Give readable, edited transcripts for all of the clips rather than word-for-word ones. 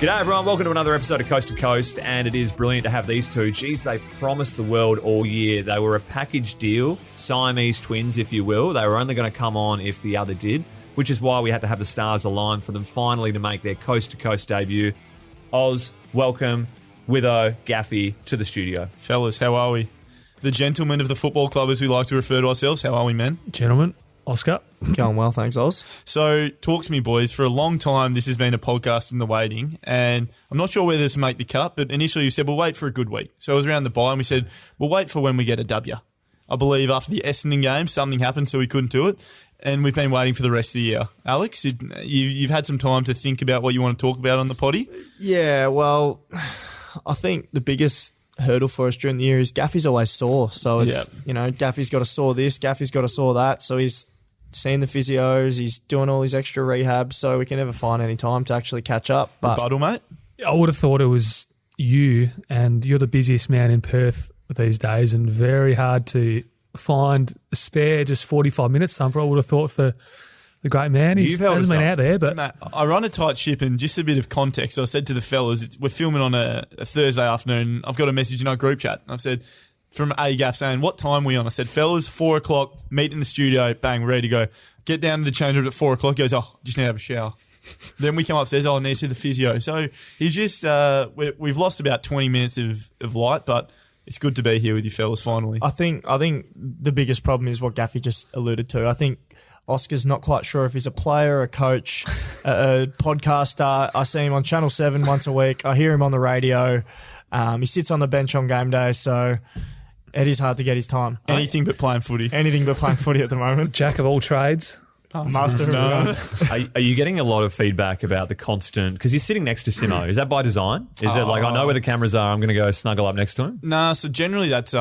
G'day everyone, welcome to another episode of Coast to Coast, and it is brilliant to have these two. Geez, they've promised the world all year. They were a package deal, Siamese twins if you will. They were only going to come on if the other did, which is why we had to have the stars align for them finally to make their Coast to Coast debut. Oz, welcome, Witho, Gaffy to the studio. Fellas, how are we? The gentlemen of the football club, as we like to refer to ourselves. How are we, men? Gentlemen, Oscar. Going well, thanks, Oz. So, talk to me, boys. For a long time, this has been a podcast in the waiting, and I'm not sure whether this will make the cut, but initially you said, we'll wait for a good week. So, it was around the bye, and we said, we'll wait for when we get a W. I believe after the Essendon game, something happened, so we couldn't do it, and we've been waiting for the rest of the year. Alex, you've had some time to think about what you want to talk about on the potty? Yeah, well, I think the biggest hurdle for us during the year is Gaffy's always sore. So, it's, Gaffy's got to sore this, Gaffy's got to sore that, so he's seeing the physios, he's doing all his extra rehab, so we can never find any time to actually catch up. But Rebuttal, mate? I would have thought it was you, and you're the busiest man in Perth these days, and very hard to find a spare just 45 minutes, Thumper. I would have thought for the great man. He hasn't been out there, but... Mate, I run a tight ship, and just a bit of context, I said to the fellas, we're filming on a Thursday afternoon. I've got a message in our group chat. I've said... from Gaff saying, what time are we on? I said, fellas, 4 o'clock, meet in the studio, bang, ready to go. Get down to the change room at 4 o'clock. He goes, just need to have a shower. Then we come upstairs, I need to see the physio. So he's just, we've lost about 20 minutes of light, but it's good to be here with you fellas finally. I think the biggest problem is what Gaffy just alluded to. I think Oscar's not quite sure if he's a player, a coach, a podcaster. I see him on Channel 7 once a week. I hear him on the radio. He sits on the bench on game day, so... it is hard to get his time. Anything but playing footy. Anything but playing footy at the moment. Jack of all trades. Master of none. Are you getting a lot of feedback about the constant... because he's sitting next to Simo. Is that by design? Is it like, I know where the cameras are, I'm going to go snuggle up next to him? Nah, so generally that's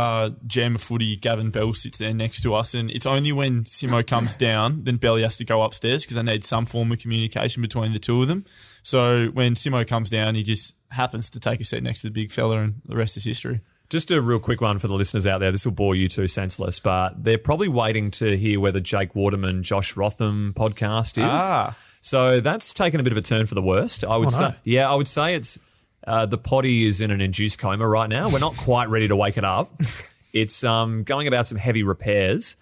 Jam of Footy, Gavin Bell sits there next to us, and it's only when Simo comes down, then Belly has to go upstairs because they need some form of communication between the two of them. So when Simo comes down, he just happens to take a seat next to the big fella, and the rest is history. Just a real quick one for the listeners out there. This will bore you two senseless, but they're probably waiting to hear where the Jake Waterman, Josh Rotham podcast is. So that's taken a bit of a turn for the worst, I would say. No. Yeah, I would say it's the potty is in an induced coma right now. We're not quite ready to wake it up. It's going about some heavy repairs.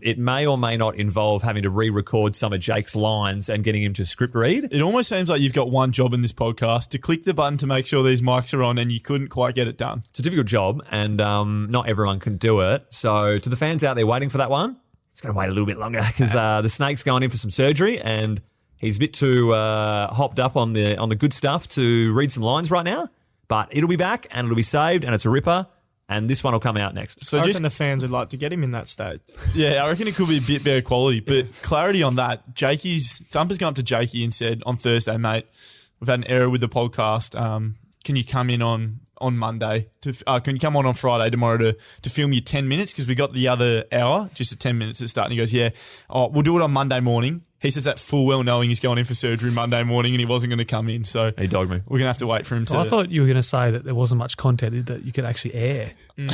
It may or may not involve having to re-record some of Jake's lines and getting him to script read. It almost seems like you've got one job in this podcast, to click the button to make sure these mics are on, and you couldn't quite get it done. It's a difficult job, and not everyone can do it. So to the fans out there waiting for that one, it's going to wait a little bit longer because the snake's going in for some surgery, and he's a bit too hopped up on the good stuff to read some lines right now. But it'll be back, and it'll be saved, and it's a ripper. And this one will come out next. So I reckon the fans would like to get him in that state. Yeah, I reckon it could be a bit better quality. But clarity on that, Thumper's gone up to Jakey and said on Thursday, mate, we've had an error with the podcast. Can you come in on Monday? Can you come on Friday tomorrow to film your 10 minutes? Because we got the other hour, just the 10 minutes at start. And he goes, yeah, we'll do it on Monday morning. He says that full well knowing he's going in for surgery Monday morning and he wasn't going to come in. So he dogged me. We're going to have to wait for him to... I thought you were going to say that there wasn't much content that you could actually air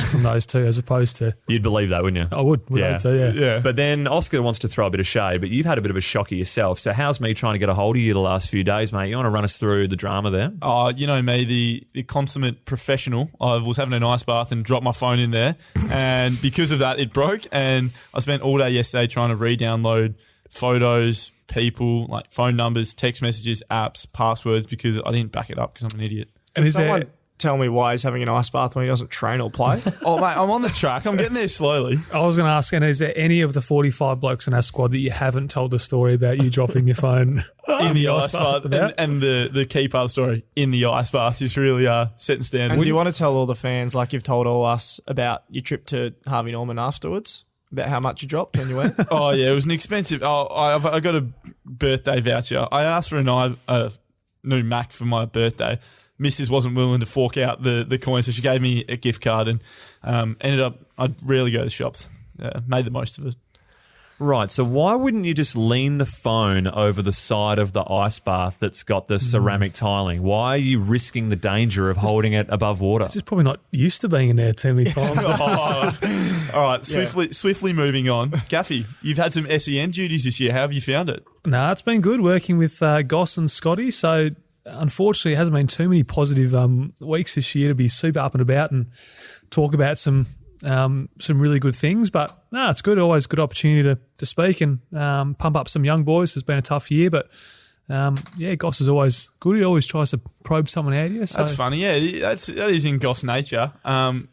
from those two as opposed to... You'd believe that, wouldn't you? I would. Yeah. But then Oscar wants to throw a bit of shade, but you've had a bit of a shocker yourself. So how's me trying to get a hold of you the last few days, mate? You want to run us through the drama there? Oh, you know me, the consummate professional. I was having an ice bath and dropped my phone in there. And because of that, it broke. And I spent all day yesterday trying to re-download photos, people, like phone numbers, text messages, apps, passwords, because I didn't back it up because I'm an idiot. And is someone tell me why he's having an ice bath when he doesn't train or play? Oh, mate, I'm on the track. I'm getting there slowly. I was going to ask, and is there any of the 45 blokes in our squad that you haven't told the story about you dropping your phone in the ice bath? And the key part of the story, in the ice bath, just really setting standards. And do you want to tell all the fans, like you've told all us, about your trip to Harvey Norman afterwards? About how much you dropped when you went? Oh, yeah, it was an expensive... I got a birthday voucher. I asked for a new Mac for my birthday. Mrs. wasn't willing to fork out the coin, so she gave me a gift card and ended up... I'd rarely go to the shops. Made the most of it. Right, so why wouldn't you just lean the phone over the side of the ice bath that's got the ceramic tiling? Why are you risking the danger of holding it above water? It's just probably not used to being in there too many times. All right, swiftly moving on. Gaffy, you've had some SEN duties this year. How have you found it? It's been good working with Goss and Scotty. So unfortunately, it hasn't been too many positive weeks this year to be super up and about and talk about some really good things. But no, it's good. Always a good opportunity to speak and pump up some young boys. It's been a tough year, but Goss is always good. He always tries to probe someone out here. So. That's funny. Yeah, that is in Goss nature.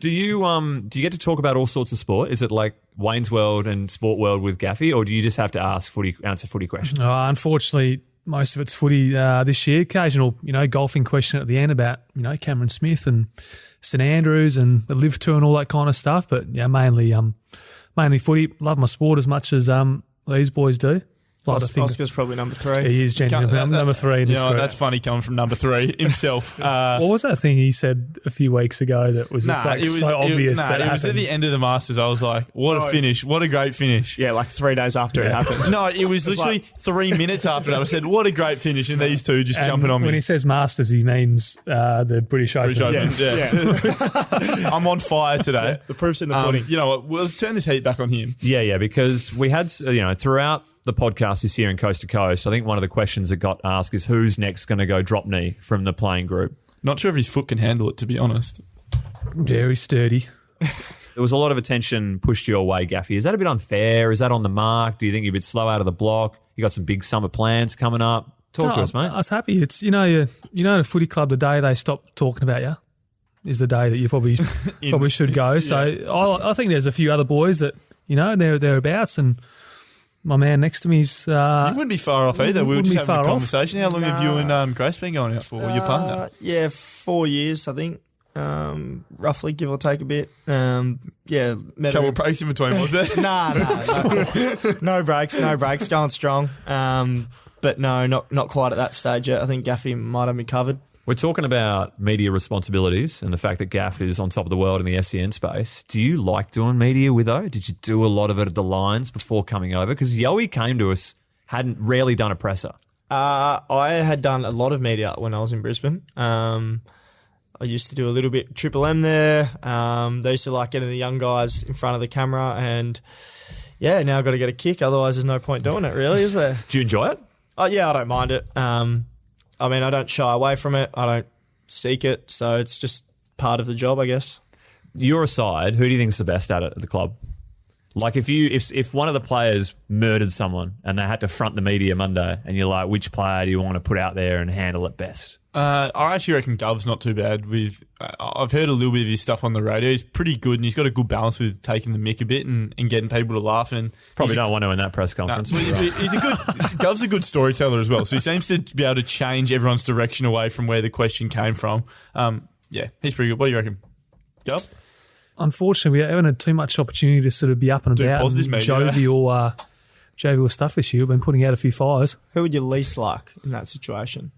Do you get to talk about all sorts of sport? Is it like Wayne's World and Sport World with Gaffy, or do you just have to answer footy questions? Unfortunately, most of it's footy this year. Occasional, golfing question at the end about, Cameron Smith and St Andrews and the Live Tour and all that kind of stuff. But yeah, mainly footy. Love my sport as much as these boys do. Oscar's probably number 3. He is genuinely number 3 in this group. That's funny coming from number 3 himself. What was that thing he said a few weeks ago that was just so obvious that it was at the end of the Masters. I was like, what a finish. What a great finish. Yeah, like 3 days after it happened. No, it was literally 3 minutes after that. I said, what a great finish. And these two just jumping on me. When he says Masters, he means the British Open. Yeah. I'm on fire today. The proof's in the pudding. You know what? Let's turn this heat back on him. Yeah, because we had, throughout the podcast this year in Coast to Coast, I think one of the questions that got asked is who's next going to go drop knee from the playing group. Not sure if his foot can handle it, to be honest. Very sturdy. There was a lot of attention pushed your way, Gaffy. Is that a bit unfair? Is that on the mark? Do you think you're a bit slow out of the block? You got some big summer plans coming up? Talk to us, mate. I was happy. It's the footy club, the day they stop talking about you is the day that you probably should go. So I think there's a few other boys that they're thereabouts and. My man next to me's... you wouldn't be far off either. We were just having a conversation. How long have you and Grace been going out for, your partner? 4 years, I think. Roughly, give or take a bit. Couple of breaks in between, was there? Nah. No breaks, going strong. But no, not quite at that stage yet. I think Gaffy might have me covered. We're talking about media responsibilities and the fact that Gaff is on top of the world in the SEN space. Do you like doing media, Witho? Did you do a lot of it at the Lions before coming over? Because Yowie came to us, hadn't rarely done a presser. I had done a lot of media when I was in Brisbane. I used to do a little bit Triple M there. They used to like getting the young guys in front of the camera and now I've got to get a kick. Otherwise there's no point doing it really, is there? Do you enjoy it? Oh yeah, I don't mind it. I don't shy away from it. I don't seek it. So it's just part of the job, I guess. Your aside, who do you think's the best at it at the club? Like if one of the players murdered someone and they had to front the media Monday and you're like, which player do you want to put out there and handle it best? I actually reckon Gov's not too bad with... I've heard a little bit of his stuff on the radio. He's pretty good and he's got a good balance with taking the mick a bit and getting people to laugh. And probably don't want to in that press conference. No, Gov's a good storyteller as well. So he seems to be able to change everyone's direction away from where the question came from. He's pretty good. What do you reckon? Gov? Unfortunately, we haven't had too much opportunity to sort of be up and about and jovial stuff this year. We've been putting out a few fires. Who would you least like in that situation?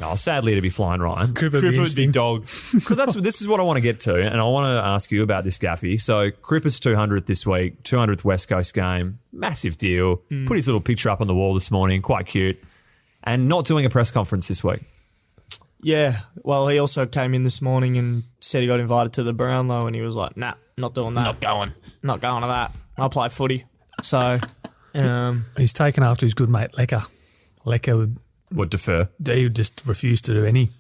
Oh, sadly, to be flying Ryan. Cripper's big dog. So this is what I want to get to, and I want to ask you about this, Gaffy. So Cripper's 200th this week, 200th West Coast game, massive deal. Put his little picture up on the wall this morning, quite cute, and not doing a press conference this week. Yeah, well, he also came in this morning and said he got invited to the Brownlow, and he was like, "Nah, not doing that. Not going to that. I play footy." So he's taken after his good mate Lecker. Lecker would defer. He would just refuse to do any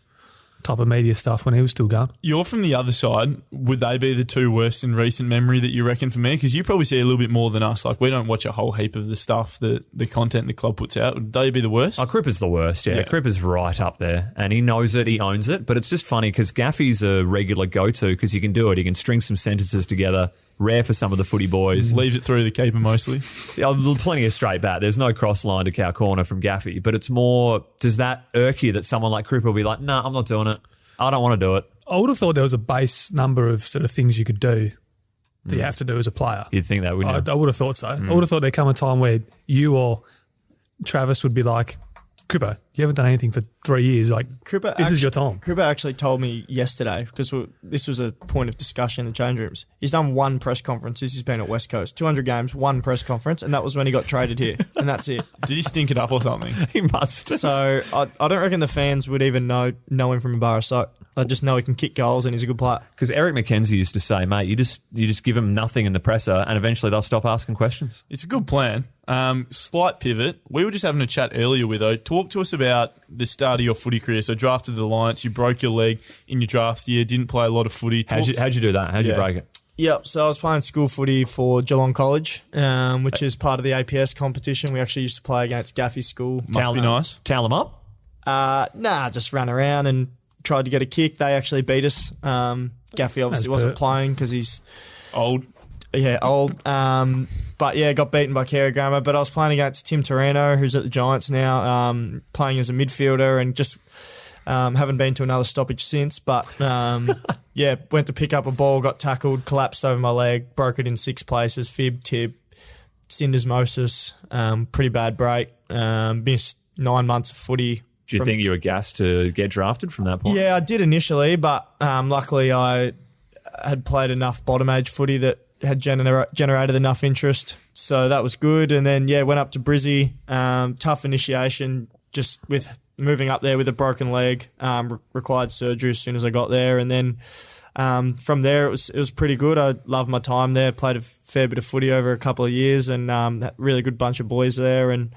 type of media stuff when he was still going. You're from the other side. Would they be the two worst in recent memory that you reckon for me? Because you probably see a little bit more than us. Like, we don't watch a whole heap of the stuff that the content the club puts out. Would they be the worst? Oh, Cripper's the worst, yeah. Cripper's right up there. And he knows it, he owns it. But it's just funny because Gaffy's a regular go-to because he can do it. He can string some sentences together. Rare for some of the footy boys. Leaves it through the keeper mostly. Plenty of straight bat. There's no cross line to cow corner from Gaffy. But it's more, does that irk you that someone like Cripper will be like, nah, I'm not doing it. I don't want to do it. I would have thought there was a base number of sort of things you could do that you have to do as a player. You'd think that, wouldn't you? I would have thought so. I would have thought there'd come a time where you or Travis would be like, Cripper, you haven't done anything for 3 years. Like, this is your time. Cripper actually told me yesterday, because this was a point of discussion in the change rooms. He's done one press conference since he's been at West Coast. 200 games, one press conference, and that was when he got traded here. And that's it. Did he stink it up or something? He must. So I don't reckon the fans would even know him from a bar of soap. I just know he can kick goals and he's a good player. Because Eric McKenzie used to say, mate, you just give them nothing in the presser and eventually they'll stop asking questions. It's a good plan. Slight pivot. We were just having a chat earlier with Talk to us about the start of your footy career. So drafted the Alliance, you broke your leg in your draft year, didn't play a lot of footy. How'd you do that? How'd you break it? Yep, so I was playing school footy for Geelong College, which is part of the APS competition. We actually used to play against Gaffy's school. Must be nice. Towel them up? Nah, just ran around and tried to get a kick. They actually beat us. Gaffy obviously wasn't playing because he's old. Yeah, old. But yeah, got beaten by Kerry Grammer. But I was playing against Tim Torino, who's at the Giants now, playing as a midfielder, and just haven't been to another stoppage since. But yeah, went to pick up a ball, got tackled, collapsed over my leg, broke it in 6 places, fib, tib, syndesmosis, pretty bad break. Missed 9 months of footy. Do you think you were gassed to get drafted from that point? Yeah, I did initially, but luckily I had played enough bottom age footy that had generated enough interest. So that was good. And then, yeah, went up to Brizzy. Tough initiation, just with moving up there with a broken leg. Required surgery as soon as I got there. And then from there, it was pretty good. I loved my time there. Played a fair bit of footy over a couple of years, and had a really good bunch of boys there. And,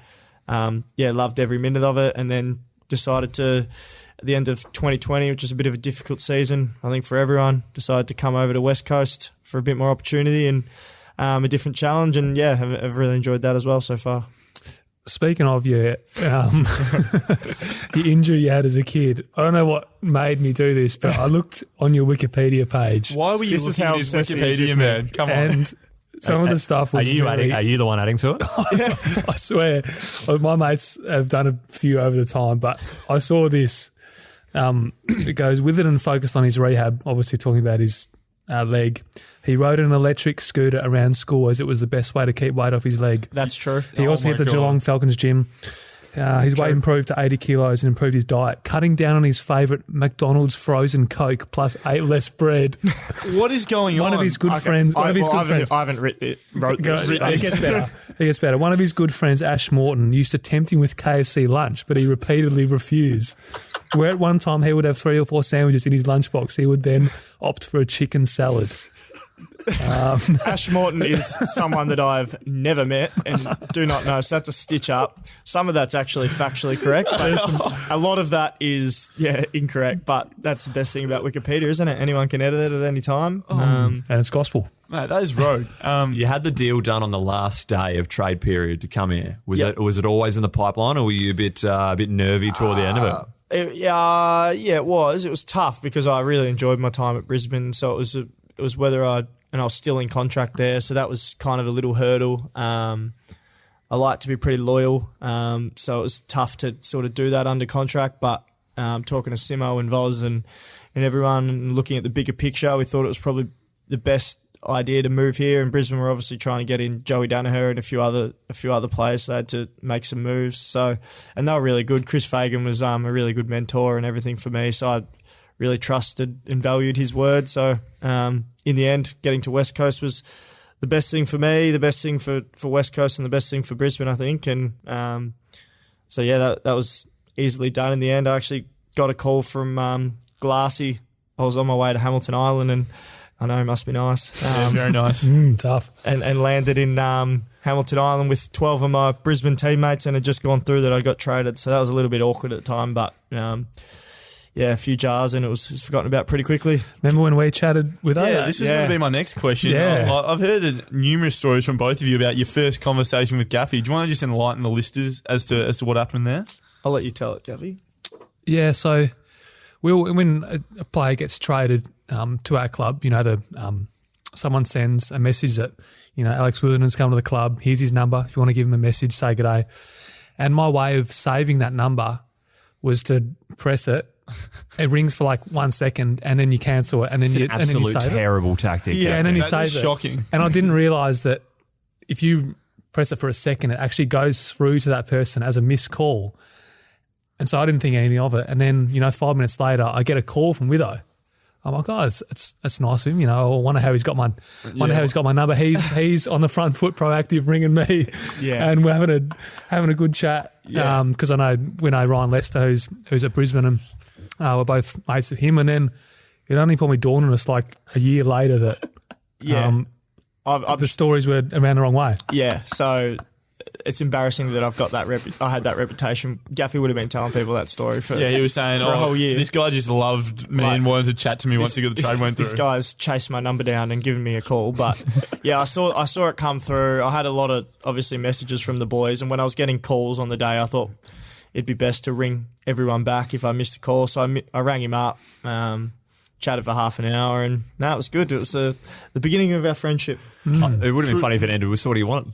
yeah, loved every minute of it. And then decided to, at the end of 2020, which is a bit of a difficult season, I think, for everyone, decided to come over to West Coast for a bit more opportunity and a different challenge. And, yeah, I've really enjoyed that as well so far. Speaking of your injury you had as a kid, I don't know what made me do this, but I looked on your Wikipedia page. Why were you looking at this Wikipedia, man? Come on. And some of the stuff was Are you the one adding to it? I swear. My mates have done a few over the time, but I saw this. It goes, Witherden focused on his rehab, obviously talking about his leg. He rode an electric scooter around school as it was the best way to keep weight off his leg. That's true. He also hit the Geelong Falcons gym. His weight improved to 80 kilos and improved his diet, cutting down on his favourite McDonald's frozen Coke plus 8 less bread. What is going on? One of his good friends. I haven't wrote this. It gets better. It gets better. One of his good friends, Ash Morton, used to tempt him with KFC lunch, but he repeatedly refused. Where at one time he would have 3 or 4 sandwiches in his lunchbox, he would then opt for a chicken salad. Ash Morton is someone that I've never met and do not know, so that's a stitch up. Some of that's actually factually correct, but a lot of that is incorrect, but that's the best thing about Wikipedia, isn't it? Anyone can edit it at any time. And it's gospel. Mate, that is road. You had the deal done on the last day of trade period to come here. Was it always in the pipeline, or were you a bit nervy toward the end of it? It was. It was tough because I really enjoyed my time at Brisbane, so it was whether and I was still in contract there, so that was kind of a little hurdle. I like to be pretty loyal, so it was tough to sort of do that under contract. But talking to Simo and Voz and everyone and looking at the bigger picture, we thought it was probably the best idea to move here. In Brisbane, we're obviously trying to get in Joey Danaher and a few other players, so they had to make some moves. So, and they were really good. Chris Fagan was a really good mentor and everything for me, so I really trusted and valued his word. So in the end, getting to West Coast was the best thing for me, the best thing for West Coast, and the best thing for Brisbane, I think. And so, yeah, that was easily done in the end. I actually got a call from Glassy. I was on my way to Hamilton Island, and I know it must be nice. Very nice. Tough. And landed in Hamilton Island with 12 of my Brisbane teammates, and had just gone through that I got traded. So that was a little bit awkward at the time, but a few jars, and it was forgotten about pretty quickly. Remember when we chatted with this was going to be my next question. Yeah. I've heard numerous stories from both of you about your first conversation with Gaffy. Do you want to just enlighten the listeners as to what happened there? I'll let you tell it, Gaffy. Yeah, so when a player gets traded to our club, someone sends a message that, Alex Witherden's come to the club, here's his number. If you want to give him a message, say good day. And my way of saving that number was to press it. It rings for like 1 second, and then you cancel it, and then you absolute terrible tactic. Yeah, and then you that save it. Shocking. And I didn't realise that if you press it for a second, it actually goes through to that person as a missed call. And so I didn't think anything of it. And then 5 minutes later, I get a call from Witho. I'm like, it's nice of him. I wonder how he's got my number. He's on the front foot, proactive, ringing me. Yeah, and we're having a good chat. Yeah, because I know Ryan Lester, who's at Brisbane, and we're both mates of him. And then it only probably dawned on us like a year later that the stories were around the wrong way. Yeah, so it's embarrassing that I've got that I had that reputation. Gaffy would have been telling people that story for he was saying for a whole year. This guy just loved me and wanted to chat to me once he got the trade went through. This guy's chased my number down and given me a call. But yeah, I saw it come through. I had a lot of obviously messages from the boys, and when I was getting calls on the day, I thought it'd be best to ring everyone back if I missed a call. So I rang him up, chatted for half an hour, and it was good. It was the beginning of our friendship. It would have been funny if it ended with, so what do you want?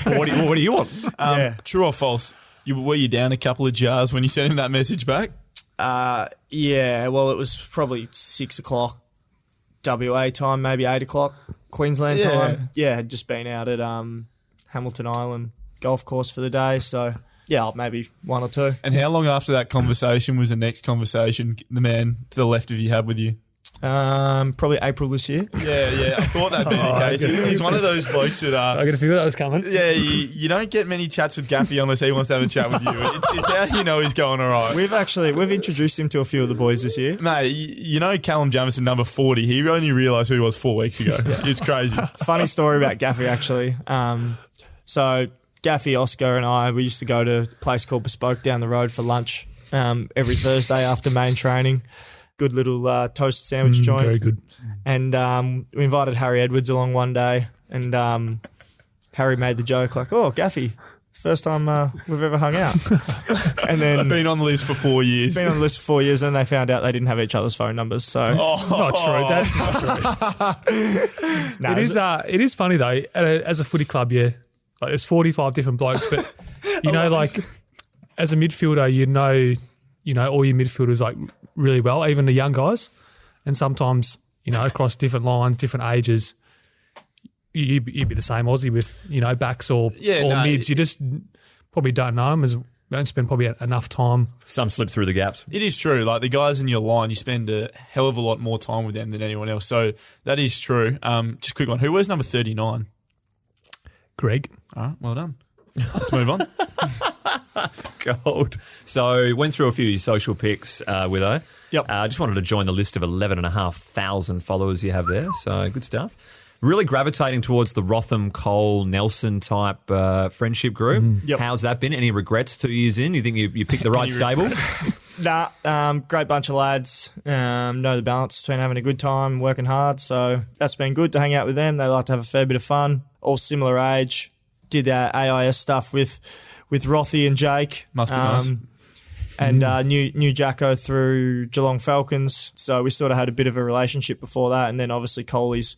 What do you want? True or false? Were you down a couple of jars when you sent him that message back? Yeah, well, it was probably 6 o'clock WA time, maybe 8 o'clock Queensland time. Yeah, had just been out at Hamilton Island golf course for the day, so yeah, maybe one or two. And how long after that conversation was the next conversation the man to the left of you had with you? Probably April this year. Yeah, I thought that'd be the case. He's one of those blokes that I got a feel that was coming. Yeah, you don't get many chats with Gaffy unless he wants to have a chat with you. It's how you know he's going all right. We've introduced him to a few of the boys this year. Mate, you know Callum Jamison, number 40. He only realised who he was 4 weeks ago. It's crazy. Funny story about Gaffy, actually. So Gaffy, Oscar, and I, we used to go to a place called Bespoke down the road for lunch every Thursday after main training. Good little toast sandwich joint. Very good. And we invited Harry Edwards along one day, and Harry made the joke like, "Oh, Gaffy, first time we've ever hung out." And then I've been on the list for 4 years. Been on the list for 4 years, and they found out they didn't have each other's phone numbers. So Not true. That's not true. no, It is funny though. As a footy club, yeah, like there's 45 different blokes, but you know, like as a midfielder, you know all your midfielders like really well, even the young guys, and sometimes across different lines, different ages, you'd be the same Aussie with backs or mids. You just probably don't know them don't spend probably enough time. Some slip through the gaps. It is true. Like the guys in your line, you spend a hell of a lot more time with them than anyone else. So that is true. Just a quick one. Who wears number 39? Greg. All right, well done. Let's move on. Gold. So went through a few social pics with her. Yep. Just wanted to join the list of 11,500 followers you have there. So good stuff. Really gravitating towards the Rotham, Cole, Nelson type friendship group. Yep. How's that been? Any regrets 2 years in? You think you picked the right stable? Nah, great bunch of lads. Know the balance between having a good time, working hard. So that's been good to hang out with them. They like to have a fair bit of fun. All similar age. Did our AIS stuff with Rothy and Jake. Must be nice. And knew Jacko through Geelong Falcons. So we sort of had a bit of a relationship before that. And then obviously Coley's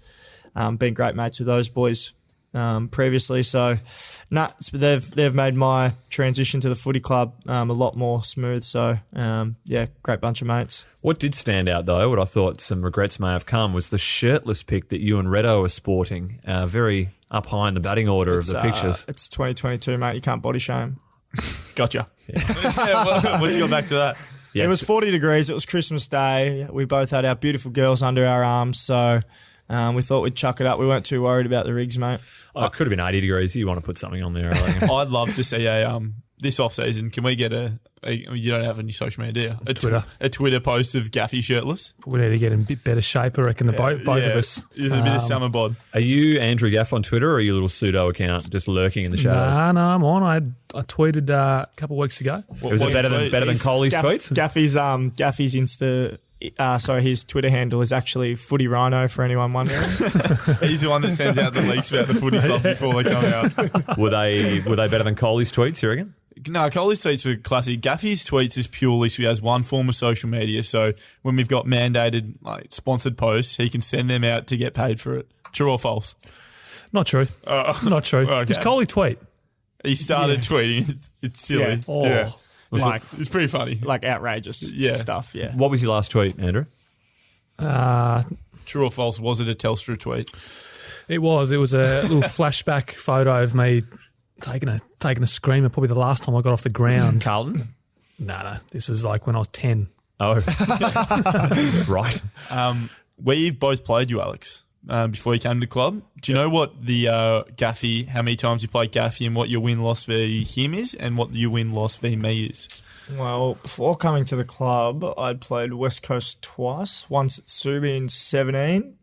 been great mates with those boys previously. So they've made my transition to the footy club a lot more smooth. So great bunch of mates. What did stand out though, what I thought some regrets may have come, was the shirtless pic that you and Reddo are sporting. Very up high in the batting order of the pictures. It's 2022, mate. You can't body shame. Gotcha. Once you got back to that. Yeah, It was 40 degrees. It was Christmas Day. We both had our beautiful girls under our arms. So we thought we'd chuck it up. We weren't too worried about the rigs, mate. Oh, it could have been 80 degrees. You want to put something on there, I reckon. I'd love to see this off season. Can we get you don't have any social media, a Twitter post of Gaffy shirtless? We need to get in a bit better shape, I reckon, both of us. A bit of summer bod. Are you Andrew Gaff on Twitter, or are you a little pseudo account just lurking in the shadows? No, I'm on. I tweeted a couple of weeks ago. Was it better than Coley's tweets? Gaffy's his Twitter handle is actually Footy Rhino, for anyone wondering. He's the one that sends out the leaks about the footy club before they come out. Were they better than Coley's tweets, you reckon? No, Coley's tweets were classic. Gaffy's tweets is purely so he has one form of social media. So when we've got mandated sponsored posts, he can send them out to get paid for it. True or false? Not true. Not true. Okay. Just Coley tweet. He started tweeting. It's silly. Yeah. Oh. Yeah. Like, It's pretty funny. like outrageous stuff, yeah. What was your last tweet, Andrew? True or false? Was it a Telstra tweet? It was a little flashback photo of me taking a screamer, probably the last time I got off the ground. Carlton? No. This is like when I was 10. Oh. Right. We've both played you, Alex, before you came to the club. Do you know what the Gaffy, how many times you played Gaffy and what your win-loss v him is and what your win-loss v me is? Well, before coming to the club, I'd played West Coast twice. Once at Subi in 17.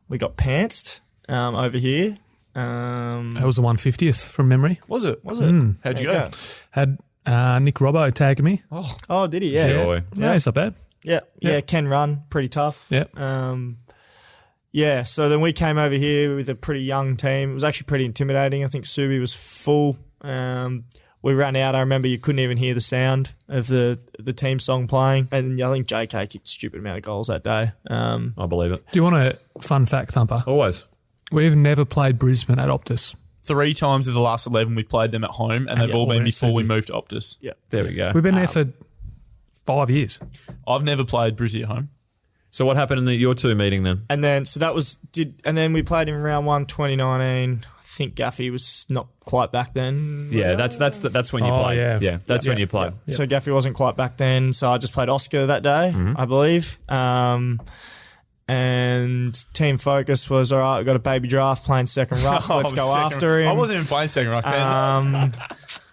We got pantsed over here. That was the 150th from memory. Was it? Was it? How'd you There go? Had Nick Robbo tagging me. Oh, did he? Yeah. Joy. Yeah, it's not bad. Yeah. Ken run, pretty tough. Yeah. Yeah, so then we came over here with a pretty young team. It was actually pretty intimidating. I think Subi was full. We ran out. I remember you couldn't even hear the sound of the team song playing. And I think JK kicked a stupid amount of goals that day. I believe it. Do you want a fun fact, Thumper? Always. We've never played Brisbane at Optus. 3 times of the last 11 we've played them at home, and they've all been before we moved to Optus. Yeah. There we go. We've been there for 5 years. I've never played Brizzy at home. So what happened in your two meeting then? And then, and then we played in round 1, 2019. I think Gaffy was not quite back then. Yeah, that's when you played. yeah. That's when you played. Yep. So Gaffy wasn't quite back then. So I just played Oscar that day, I believe. And team focus was, all right, we've got a baby draft playing second ruck. Let's go after him. I wasn't even playing second ruck then.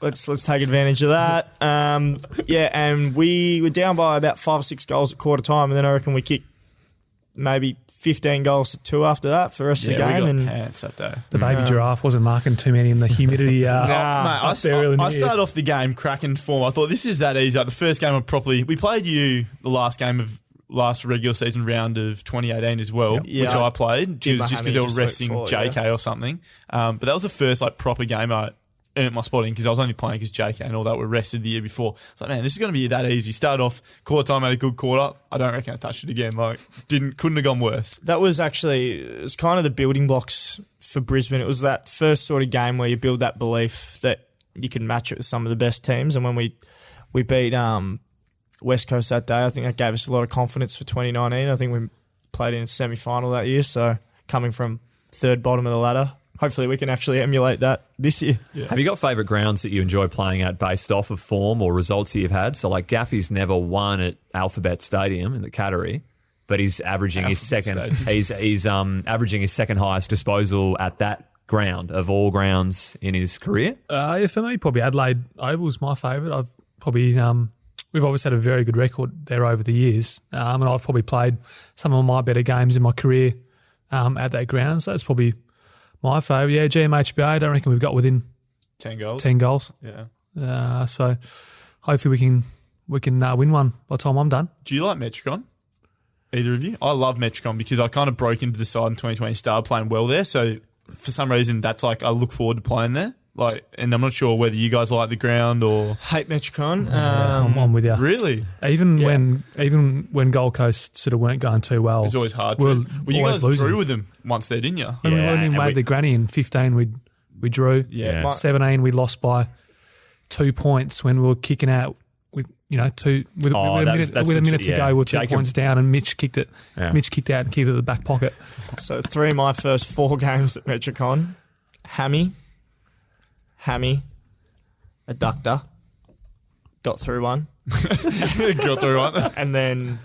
Let's take advantage of that. And we were down by about 5 or 6 goals at quarter time, and then I reckon we kicked maybe 15 goals to 2 after that for the rest of the game. We And got pants that day. The baby giraffe wasn't marking too many in the humidity. Mate, up there early in the I year. started off the game cracking form. I thought this is that easy. Like the first game we played you the last game of last regular season round of 2018 as well, Yeah. which I played. It was just because they were just resting looked forward, JK or something. But that was the first proper game I earned my spot in because I was only playing because JK and all that were rested the year before. It's like, man, this is going to be that easy. Started off quarter time, had a good quarter. I don't reckon I touched it again. Couldn't have gone worse. that was actually, it was kind of the building blocks for Brisbane. It was that first sort of game where you build that belief that you can match it with some of the best teams. And when we beat West Coast that day, I think that gave us a lot of confidence for 2019. I think we played in a semi-final that year, so coming from third bottom of the ladder, hopefully we can actually emulate that this year. Yeah. Have you got favourite grounds that you enjoy playing at based off of form or results that you've had? So like Gaffy's never won at Alphabet Stadium in the Cattery, but he's averaging his second. He's averaging his second highest disposal at that ground of all grounds in his career. Yeah, for me, probably Adelaide Oval's my favourite. I've probably we've always had a very good record there over the years, and I've probably played some of my better games in my career at that ground. So that's probably my favourite. Yeah, GMHBA. I don't reckon we've got within 10 goals. 10 goals. Yeah. So hopefully we can win one by the time I'm done. Do you like Metricon? Either of you? I love Metricon because I kind of broke into the side in 2020, started playing well there. So for some reason, that's I look forward to playing there. And I'm not sure whether you guys like the ground or Hate Metricon. I'm with you. really. Even when Gold Coast sort of weren't going too well, It's always hard. We're Well, you always guys losing. drew with them once there, didn't you? When we and made the granny in 15, we drew. Yeah. 17, we lost by 2 points when we were kicking out with with a minute to go. We were 2 Jacob- points down, and Mitch kicked it. Yeah. Mitch kicked out and kicked it at the back pocket. So 3 of my first 4 games at Metricon, hammy, adductor, got through one. Got through one. And then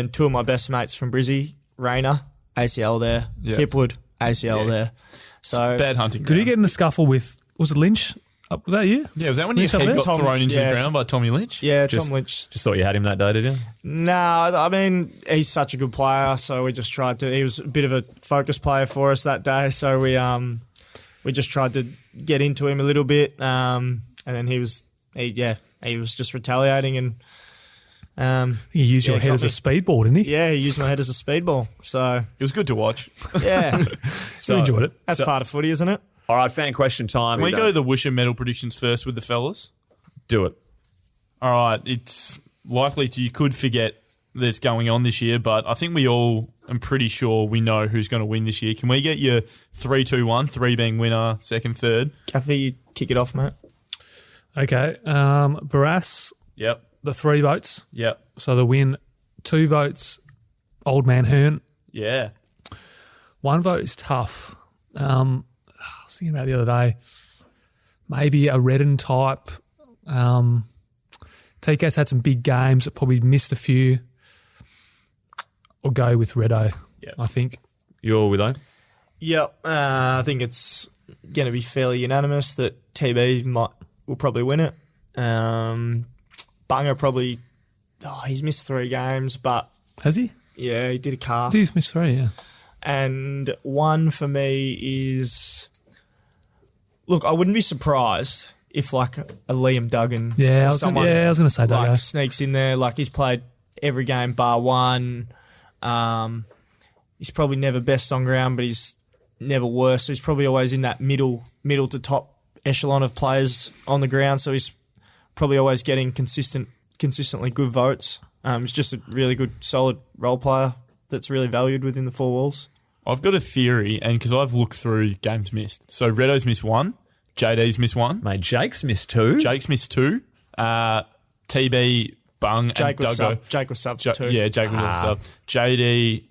2 of my best mates from Brizzy, Rayner, ACL there, Yeah. Hipwood, ACL Yeah. there. So Bad hunting. Did he get in a scuffle with, was it Lynch? Was that you? Yeah, was that when your Lynch up head there? got Tom- thrown into yeah, the ground by Tommy Lynch? yeah, Just- Tom Lynch. Just thought you had him that day, did you? No, I mean, he's such a good player, so we just tried to. He was a bit of a focus player for us that day, so we just tried to get into him a little bit, and then he was just retaliating, and You used your Yeah, head got as a me. speedball, didn't he? yeah, he used my head as a speedball. So It was good to watch. yeah, So enjoyed it. that's part of footy, isn't it? All right, fan question time. Can we go to the Worsfold Medal predictions first with the fellas? Do it. All right, it's likely you could forget that's going on this year, but I think we all, I'm pretty sure we know who's going to win this year. Can we get your 3-2-1, 3 being winner, second, third? Cafe, you kick it off, mate. Okay. Barras, Yep, the 3 votes. yep, So the win, 2 votes, Old Man Hearn. yeah. 1 vote is tough. I was thinking about it the other day. Maybe a Redden type. TK's had some big games that probably missed a few. Or go with Reddo, Yep. I think. You're with O? Yep, I think it's going to be fairly unanimous that TB will probably win it. Bunga probably, he's missed 3 games, but Has he? yeah, he did a calf. He's missed 3, yeah. And one for me is, look, I wouldn't be surprised if like a Liam Duggan, I was going to say that. like sneaks in there. Like he's played every game bar one. He's probably never best on ground, but he's never worst. So he's probably always in that middle to top echelon of players on the ground. So he's probably always getting consistently good votes. He's just a really good, solid role player that's really valued within the four walls. I've got a theory, and because I've looked through games missed. So Redo's missed one, JD's missed one. Mate, Jake's missed two. TB, Bung, Jake and was Duggo. Jake was sub for two. Yeah, Jake was also sub. JD,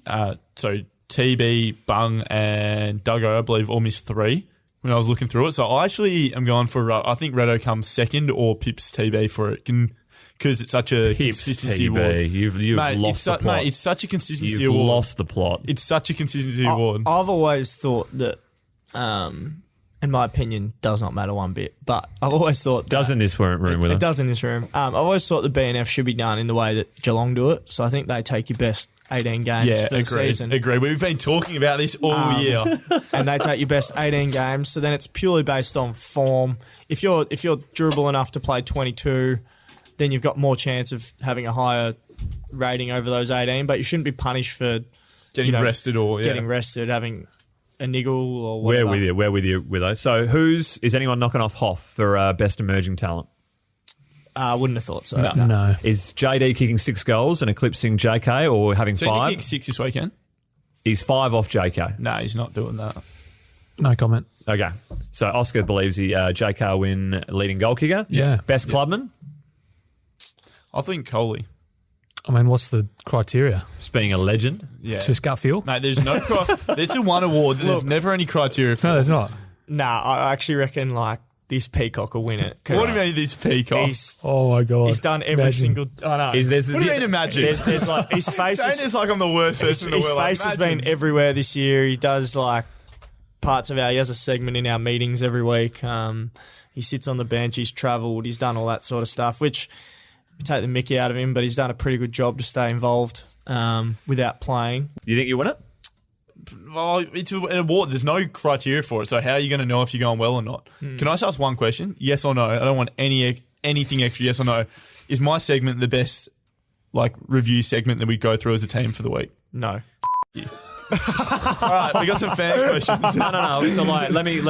TB, Bung, and Duggo, I believe, all missed three when I was looking through it. So I actually am going for, I think Redo comes second or Pips TB for it. Because it's such a consistency award. You've lost the plot. Mate, it's such a consistency You've award. lost the plot. It's such a consistency award. I've always thought that, in my opinion, does not matter one bit. But I've always thought Does in this room with it does in this room. I've always thought the BNF should be done in the way that Geelong do it. So I think they take your best 18 games for the season. Agree. We've been talking about this all year. And they take your best 18 games. So then it's purely based on form. If you're durable enough to play 22, then you've got more chance of having a higher rating over those 18. But you shouldn't be punished for Getting rested or getting rested, having a niggle or whatever. We're with you with those. So is anyone knocking off Hoff for best emerging talent? I wouldn't have thought so. No. Is JD kicking 6 goals and eclipsing JK or having So 5? he kicked 6 this weekend? He's 5 off JK. No, he's not doing that. No comment. Okay. So Oscar believes JK will win leading goal kicker. Yeah. Best clubman? I think Coley. I mean, what's the criteria? Just being a legend. Yeah. It's just gut feel? Mate, there's no there's a one award that there's never any criteria for. No, there's not. Nah, I actually reckon like this Peacock will win it. What do you mean this Peacock? Oh, my God. He's done every Imagine. single. I know. What do you mean imagine? There's like his face. Saying it's like I'm the worst person in the His world. face has been everywhere this year. He does like parts of he has a segment in our meetings every week. He sits on the bench. He's travelled. He's done all that sort of stuff, which we take the mickey out of him, but he's done a pretty good job to stay involved without playing. You think you win it? Well, it's an award. There's no criteria for it. So how are you going to know if you're going well or not? Can I just ask one question? Yes or no? I don't want anything extra. Yes or no? Is my segment the best review segment that we go through as a team for the week? No. All right, we got some fan questions. No. So let me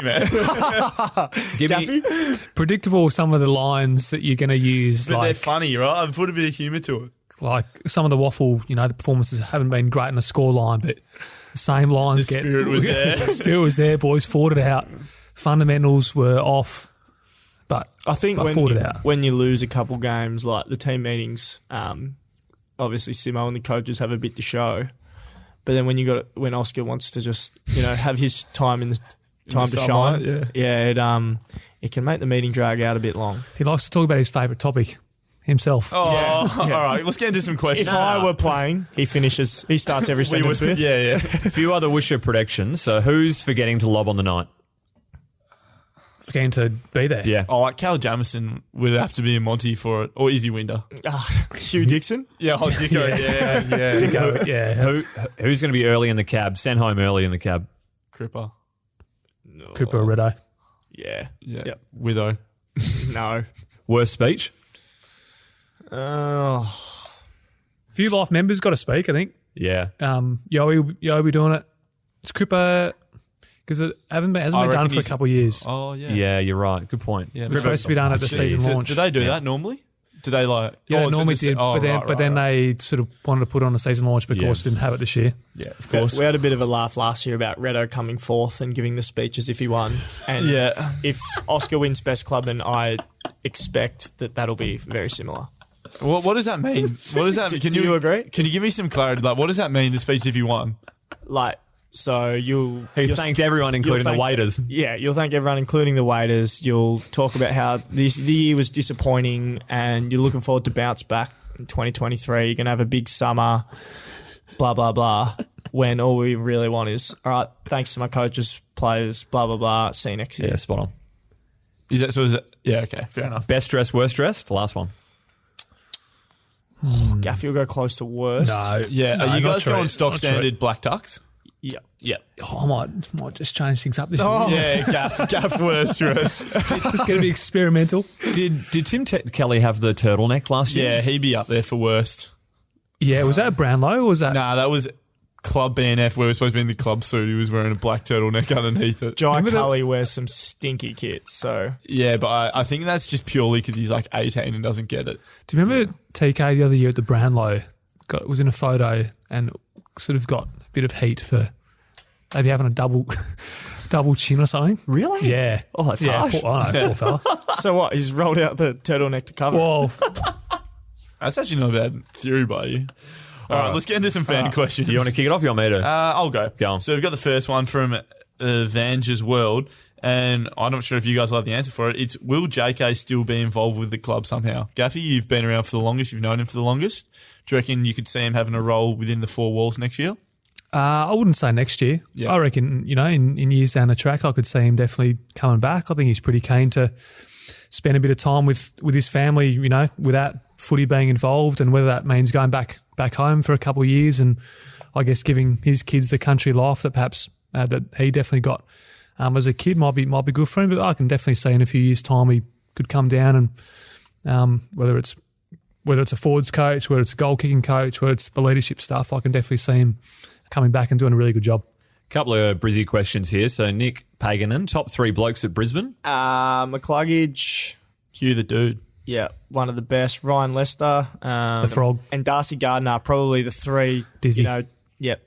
Man. give me. Predictable, some of the lines that you're going to use. But they're funny, right? I've put a bit of humour to it. Like some of the waffle, the performances haven't been great in the score line, but the same lines The spirit was there. The spirit was there, boys. Fought it out. Fundamentals were off, but I think fought it out. when you lose a couple games, like the team meetings, obviously Simo and the coaches have a bit to show. But then when Oscar wants to just have his time in the time to sunlight, shine, it can make the meeting drag out a bit long. He likes to talk about his favourite topic, himself. Oh, all right. Let's get into some questions. If I were playing, he starts every sentence with. Yeah. A few other Wisher predictions. So who's forgetting to lob on the night? Forgetting to be there. Yeah. Oh, Cal Jamison would have to be a Monty for it, or Izzy Winder. Hugh Dixon? Yeah, Dicko. Yeah. Yeah. Who's going to be early in the cab? Sent home early in the cab. Cripper. Cooper or Redo. Yeah. Yeah. Yep. Witho. No. Worst speech? A few life members got to speak, I think. Yeah. Yo be doing it. It's Cooper because it hasn't been done for a couple of years. Oh, yeah. Yeah, you're right. Good point. Yeah. It was supposed to be done at the season launch. Do they do that normally? Do they normally did, but then they sort of wanted to put it on the season launch, but of course didn't have it this year. Yeah, of course. We had a bit of a laugh last year about Redo coming fourth and giving the speech as if he won. And if Oscar wins Best Clubman, I expect that'll be very similar. What does that mean? What does that mean? Do you agree? Can you give me some clarity? What does that mean, the speech if you won? He thanked everyone, including the waiters. Yeah, you'll thank everyone, including the waiters. You'll talk about how the year was disappointing and you're looking forward to bounce back in 2023. You're going to have a big summer, blah, blah, blah, when all we really want is, all right, thanks to my coaches, players, blah, blah, blah, see you next year. Yeah, spot on. Is it? Yeah, okay, fair enough. Best dressed, worst dressed? The last one. Gaff, you'll go close to worst. No. Yeah, No, are you not guys true. going stock Not true. standard black tux? Yeah. Yeah. Oh, I might just change things up this year. Yeah, Gaff worse for us. It's going to be experimental. Did Tim Kelly have the turtleneck last year? Yeah, he'd be up there for worst. Yeah, was that a Brownlow or was that? Nah, that was Club BNF where he was supposed to be in the club suit. He was wearing a black turtleneck underneath it. Jai Cully wears some stinky kits, so... Yeah, but I think that's just purely because he's like 18 and doesn't get it. Do you remember TK the other year at the Brownlow? Was in a photo and sort of got a bit of heat for maybe having a double chin or something. Really? Yeah. Oh, that's harsh. Poor fella. So what? He's rolled out the turtleneck to cover it. Well, That's actually not a bad theory by you. All right, let's get into some fan questions. You want to kick it off? You want me to? I'll go. Go on. So we've got the first one from Vange's World, and I'm not sure if you guys will have the answer for it. It's, will JK still be involved with the club somehow? Gaffy, you've been around for the longest. You've known him for the longest. Do you reckon you could see him having a role within the four walls next year? I wouldn't say next year. Yeah. I reckon, in years down the track, I could see him definitely coming back. I think he's pretty keen to spend a bit of time with his family, without footy being involved, and whether that means going back home for a couple of years and I guess giving his kids the country life that perhaps that he definitely got as a kid might be good for him. But I can definitely see in a few years' time he could come down and whether it's a forwards coach, whether it's a goal kicking coach, whether it's the leadership stuff, I can definitely see him coming back and doing a really good job. Couple of Brizzy questions here. So Nick Paganen, top three blokes at Brisbane. McCluggage. Hugh the dude. Yeah, one of the best. Ryan Lester. The Frog. And Darcy Gardner are probably the three. Dizzy.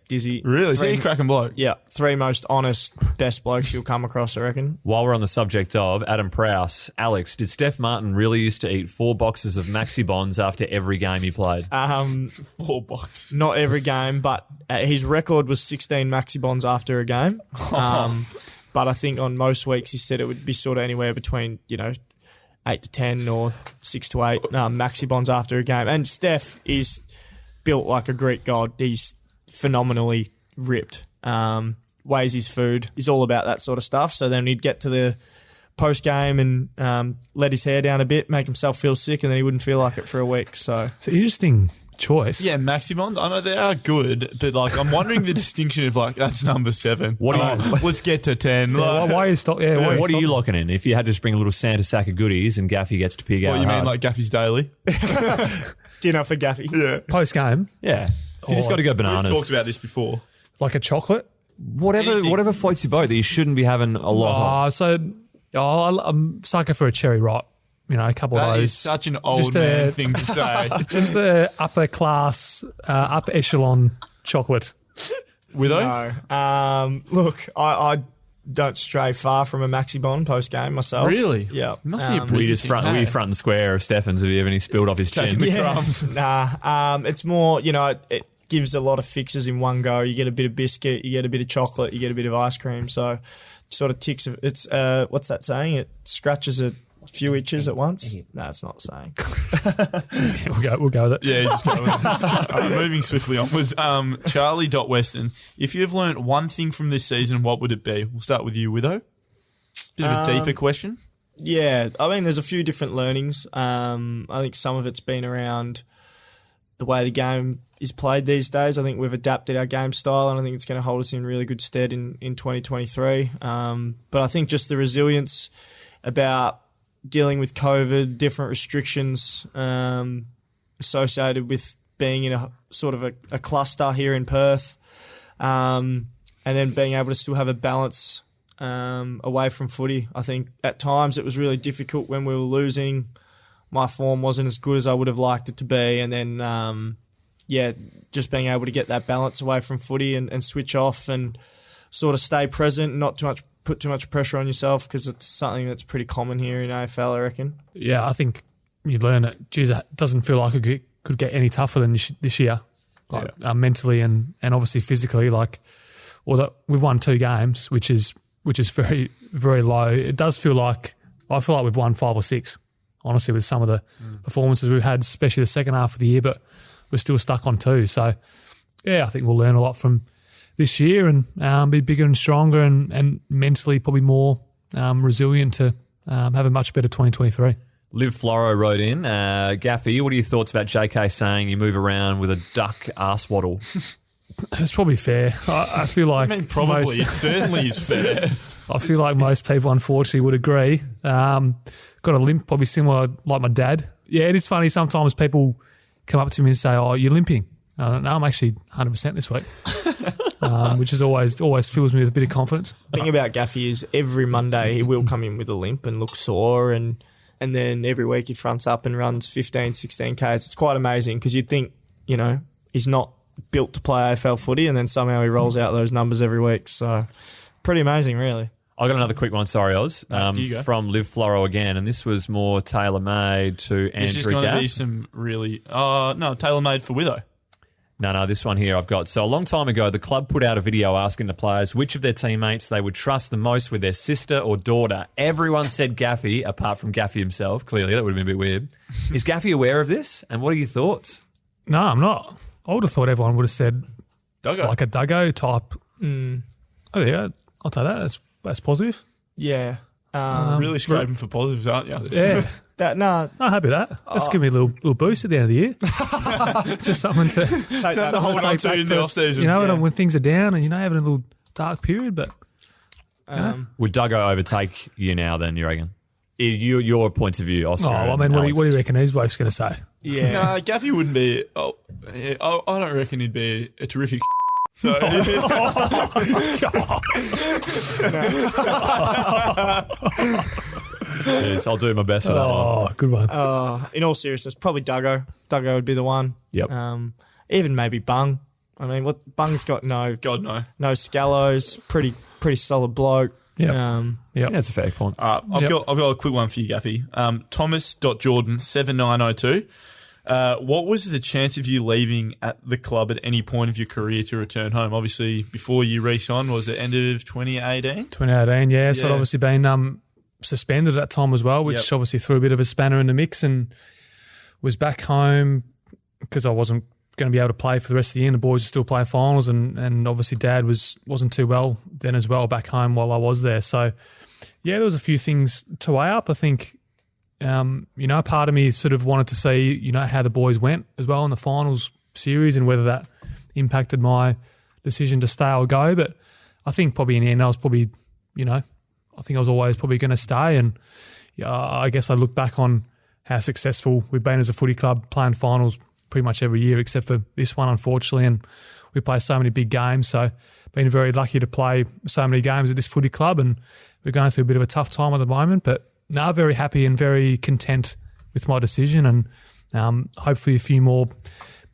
Dizzy. Really? Is Three, he a cracking bloke? yeah, three most honest, best blokes you'll come across, I reckon. While we're on the subject of Adam Prowse, Alex, did Steph Martin really used to eat 4 boxes of Maxi Bonds after every game he played? 4 boxes. Not every game, but his record was 16 Maxi Bonds after a game. But I think on most weeks he said it would be sort of anywhere between, 8 to 10 or 6 to 8 Maxi Bonds after a game. And Steph is built like a Greek god. He's phenomenally ripped. Weighs his food. He's all about that sort of stuff. So then he'd get to the post game and let his hair down a bit, make himself feel sick, and then he wouldn't feel like it for a week. So It's an interesting choice. Yeah, Maxi Bonds. I know they are good, but I'm wondering the distinction of that's number 7. What do you? Let's get to 10. Why are you stop? Yeah, why What are you stop- locking in? If you had to just bring a little Santa sack of goodies and Gaffy gets to pick out. What, you mean hard? like Gaffy's Daily? dinner for Gaffy. Yeah. Post game, Yeah. You just got to go bananas. We've talked about this before. like a chocolate? Whatever floats your boat that you shouldn't be having a lot of. I'm sucker for a cherry ripe. A couple of That those. is such an old Just man a- thing to say. Just a upper class, upper echelon chocolate. Witho? No. Look, I don't stray far from a Maxi Bond post game myself. Really? Yeah. Must be a Were Brisbane you just front, thing, were you hey? front and square of Stephens? Have you ever any spilled off his chin? Taking the crumbs. Nah. It's more, it gives a lot of fixes in one go. You get a bit of biscuit, you get a bit of chocolate, you get a bit of ice cream. So it sort of ticks. It's what's that saying? It scratches a few itches at once. No, it's not the saying. We'll go with it. Yeah, just go with it. All right, moving swiftly onwards. Charlie.Weston, if you've learnt one thing from this season, what would it be? We'll start with you, Witho. Bit of a deeper question. Yeah, I mean, there's a few different learnings. I think some of it's been around the way the game is played these days. I think we've adapted our game style, and I think it's going to hold us in really good stead in 2023. But I think just the resilience about dealing with COVID, different restrictions associated with being in a sort of a cluster here in Perth, and then being able to still have a balance away from footy. I think at times it was really difficult when we were losing. My form wasn't as good as I would have liked it to be, and then just being able to get that balance away from footy and switch off and sort of stay present, not put too much pressure on yourself, because it's something that's pretty common here in AFL, I reckon. Yeah, I think you learn it. Geez, it doesn't feel like it could get any tougher than this year, mentally and obviously physically. We've won 2 games, which is very, very low. It does feel like I feel like we've won 5 or 6, honestly, with some of the performances we've had, especially the second half of the year. But we're still stuck on 2. So yeah, I think we'll learn a lot from this year and be bigger and stronger and mentally probably more resilient to have a much better 2023. Liv Floro wrote in, Gaffy, what are your thoughts about JK saying you move around with a duck arse waddle? It's probably fair. I feel like probably. It certainly is fair. I feel like most people, unfortunately, would agree. Got a limp, probably similar like my dad. Yeah, it is funny. Sometimes people come up to me and say, "Oh, you're limping." I don't know. I'm actually 100% this week, which is always fills me with a bit of confidence. The thing about Gaffy is every Monday he will come in with a limp and look sore, and then every week he fronts up and runs 15, 16 Ks. It's quite amazing because you'd think, he's not built to play AFL footy, and then somehow he rolls out those numbers every week. So pretty amazing, really. I got another quick one, sorry, Oz, you go. from Liv Floro again, and this was more tailor-made to Andrew Gaff. This is going to be some really... tailor-made for Witho. No, this one here I've got. So a long time ago, the club put out a video asking the players which of their teammates they would trust the most with their sister or daughter. Everyone said Gaffy, apart from Gaffy himself. Clearly, that would have been a bit weird. Is Gaffy aware of this? And what are your thoughts? No, I'm not. I would have thought everyone would have said Duggo. like a Duggo type. Oh, yeah, I'll take that. That's positive. Yeah. Really scraping for positives, aren't you? Yeah. I'm I'm happy with that. Let's give me a little boost at the end of the year. Just something to hold on to in the off-season. When things are down and having a little dark period. But Would Duggo overtake you now then, you reckon? Your points of view, Oscar. what do you reckon these blokes going to say? Yeah. No, Gaffy wouldn't be... I don't reckon he'd be a terrific... So, Jeez, I'll do my best for that one. Oh, good one. In all seriousness, probably Duggo. Duggo would be the one. Yep. Even maybe Bung. I mean, what Bung's got no scallows. Pretty solid bloke. Yeah. Yeah, that's a fair point. I've got a quick one for you, Gaffy. Thomas.Jordan7902. What was the chance of you leaving at the club at any point of your career to return home? Obviously, before you re-signed, was it end of 2018? 2018, yeah. So I'd obviously been suspended at that time as well, which obviously threw a bit of a spanner in the mix, and was back home because I wasn't going to be able to play for the rest of the year, and the boys were still playing finals, and obviously Dad wasn't too well then as well back home while I was there. So, yeah, there was a few things to weigh up. I think, part of me sort of wanted to see, how the boys went as well in the finals series and whether that impacted my decision to stay or go. But I think probably in the end I was probably, I think I was always probably going to stay. And I guess I look back on how successful we've been as a footy club, playing finals pretty much every year except for this one, unfortunately. And we play so many big games. So been very lucky to play so many games at this footy club, and we're going through a bit of a tough time at the moment. But now very happy and very content with my decision, and hopefully a few more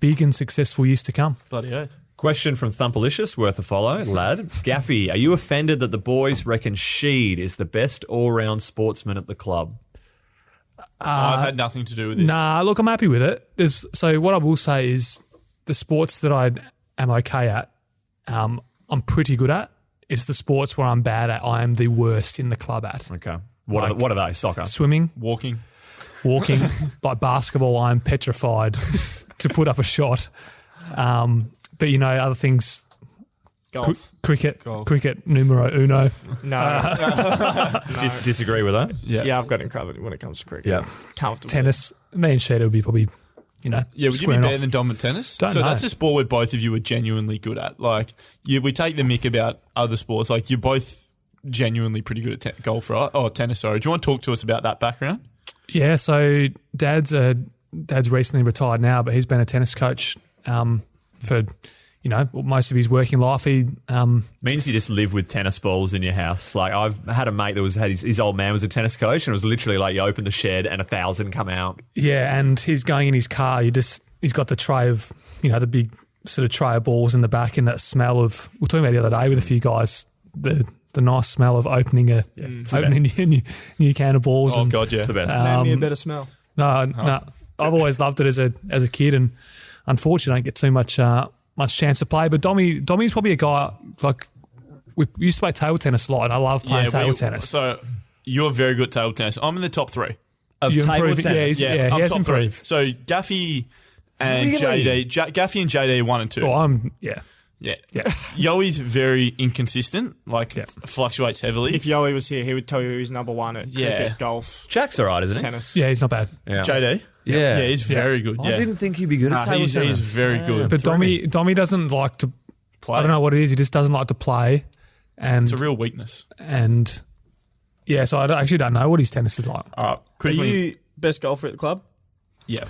big and successful years to come. Bloody oath. Question from Thumpalicious, worth a follow, lad. Gaffy, are you offended that the boys reckon Sheed is the best all-round sportsman at the club? I've had nothing to do with this. Nah, look, I'm happy with it. So what I will say is the sports that I am okay at, I'm pretty good at. It's the sports where I'm bad at, I am the worst in the club at. Okay. What are they? Soccer? Swimming. Walking. Like basketball, I'm petrified to put up a shot. But, other things... Golf. Cricket, numero uno. No. Disagree with that? Yeah, I've got him covered when it comes to cricket. Yeah. Comfortable. Tennis. Me and Sheeta would be probably, Yeah, would you be squaring better off. than Dom at tennis? Don't know. That's a sport where both of you are genuinely good at. Like, we take the mick about other sports. Like, you're both genuinely pretty good at golf, right? Oh, tennis, sorry. Do you want to talk to us about that background? Yeah, so Dad's recently retired now, but he's been a tennis coach for... most of his working life. He means you just live with tennis balls in your house. Like, I've had a mate that had his old man was a tennis coach, and it was literally like you open the shed and 1,000 come out. Yeah, and he's going in his car. He's got the tray of the big sort of tray of balls in the back, and that smell of, we were talking about the other day with a few guys, the nice smell of opening a new can of balls. Oh God, yeah, it's the best. Name me a better smell. No, I've always loved it as a kid, and unfortunately, I don't get too much chance to play. But Dommy's probably a guy, like, we used to play table tennis a lot, and I love playing table tennis. So you're very good at table tennis. I'm in the top 3 of table tennis. Yeah, I'm he has top improved. 3. So Gaffy and Really? Gaffy and JD 1 and 2. Oh, Yeah. Yeah. Yoey's very inconsistent, fluctuates heavily. If Yoey was here, he would tell you who's number one at cricket, golf, Jack's all right, isn't he? tennis. Yeah, he's not bad. Yeah. JD? Yeah. He's very good. I didn't think he'd be good at table tennis. He's very good. But Dommy doesn't like to play. I don't know what it is. He just doesn't like to play. And It's a real weakness. And yeah, so I actually don't know what his tennis is like. Are Quickly. you best golfer at the club? Yeah.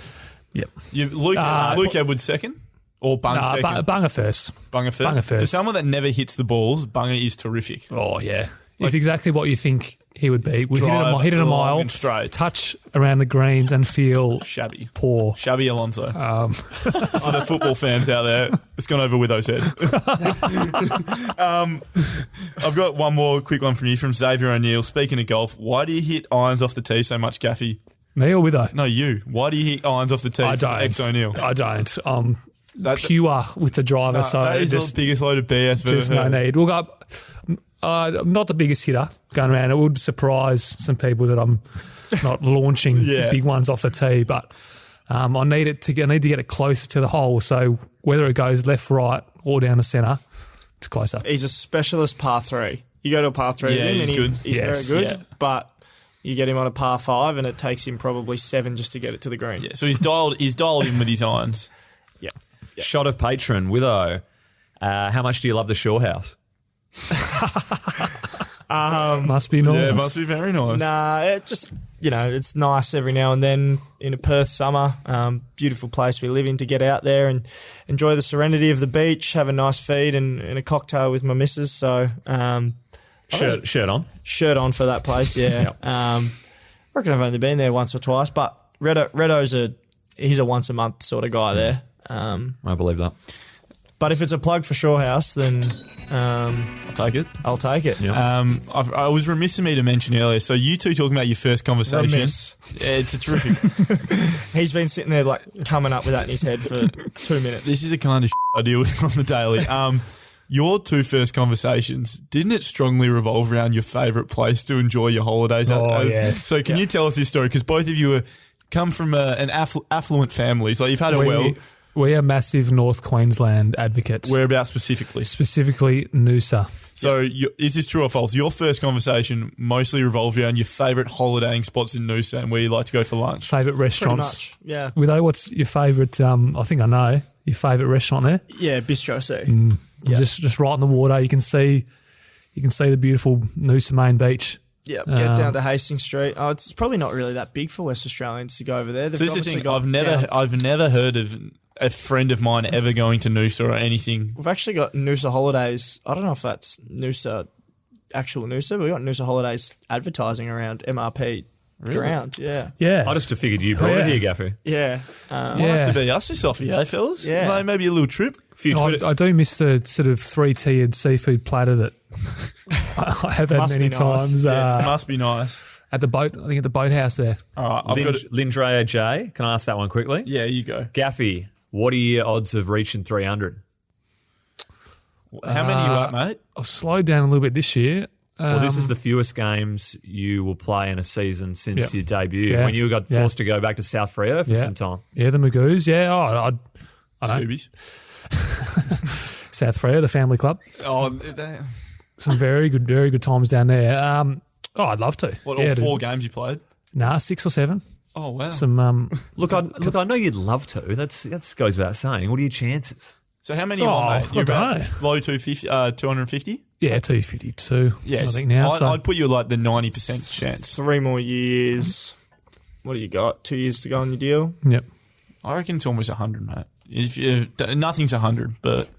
Yep. Luke Edwards second or Bunga second? Bunga first. Bunga first. Bunga first. For someone that never hits the balls, Bunga is terrific. Oh, yeah. He's exactly what you think he would be. We hit it a long mile, and straight. touch around the greens and feel Shabby. poor. Shabby Alonso. For the football fans out there, it's gone over Withow's head. I've got one more quick one from you from Xavier O'Neill. Speaking of golf, why do you hit irons off the tee so much, Gaffy? Me or Witho? No, you. Why do you hit irons off the tee? I from don't. X O'Neill. I don't. I'm That's- pure with the driver, so that is just, the biggest load of BS I've just ever no heard. need. Look, I'm not the biggest hitter going around. It would surprise some people that I'm not launching Yeah. big ones off the tee, but I need to get it closer to the hole. So whether it goes left, right, or down the centre, it's closer. He's a specialist par 3. You go to a par 3 Yeah, with him he's and good. he's Yes, very good, yeah. but you get him on a par 5 and it takes him probably 7 just to get it to the green. Yeah, so he's dialed in with his irons. Yeah. Shot of patron, Witho. How much do you love the Shore House? Must be nice. Yeah, it must be very nice. Nah, it just, it's nice every now and then in a Perth summer. Beautiful place we live in to get out there and enjoy the serenity of the beach, have a nice feed and a cocktail with my missus. So, Shirt on. shirt on for that place, yeah. I reckon I've only been there once or twice, but Redo's he's a once a month sort of guy there. I believe that. But if it's a plug for Shore House, then I'll take it. I'll take it. Yeah. I was remiss of me to mention earlier. So you two talking about your first conversation. Remiss. Yeah, it's terrific. He's been sitting there like coming up with that in his head for 2 minutes. This is the kind of I deal with on the daily. Your two first conversations, didn't it strongly revolve around your favourite place to enjoy your holidays? Oh, yes. So can you tell us this story? Because both of you come from an affluent families. Like you've had it We are massive North Queensland advocates. Whereabouts specifically? Specifically Noosa. So is this true or false? Your first conversation mostly revolved around your favourite holidaying spots in Noosa and where you like to go for lunch. Favourite Pretty restaurants. much. Yeah. Witho, what's your favourite, I think I know, your favourite restaurant there? Yeah, Bistro C. Yeah. Just right in the water. You can see the beautiful Noosa main beach. Yeah, get down to Hastings Street. Oh, it's probably not really that big for West Australians to go over there. So this is the thing. I've never heard of a friend of mine ever going to Noosa or anything. We've actually got Noosa Holidays. I don't know if that's actual Noosa, but we've got Noosa Holidays advertising around MRP ground. Yeah. Yeah. I just figured you brought it here, Gaffy. Yeah. Might have to be us this off here, fellas. Yeah. Like maybe a little trip. I do miss the sort of 3-tiered seafood platter that I have had Must many be nice. times Must be nice. at the boat. I think at the boathouse there. All right, I've got Lindrea J, can I ask that one quickly? Yeah, you go. Gaffy, what are your odds of reaching 300? How many are you at, mate? I've slowed down a little bit this year. Well, this is the fewest games you will play in a season since your debut, Yeah. when you got forced to go back to South Freo for some time. Yeah, the Magoos. Yeah, I know. Scoobies. South Freo, the family club. Oh, Some very good times down there. I'd love to. what, yeah, all 4 games you played? Nah, 6 or 7. Oh, wow. Some Look, I know you'd love to. That goes without saying. What are your chances? So how many you want, mate? I You're don't about low 250? yeah, 252. Yes. I think now. I'd put you at like the 90% chance. 3 more years. What do you got? 2 years to go on your deal? Yep. I reckon it's almost 100, mate. Nothing's 100, but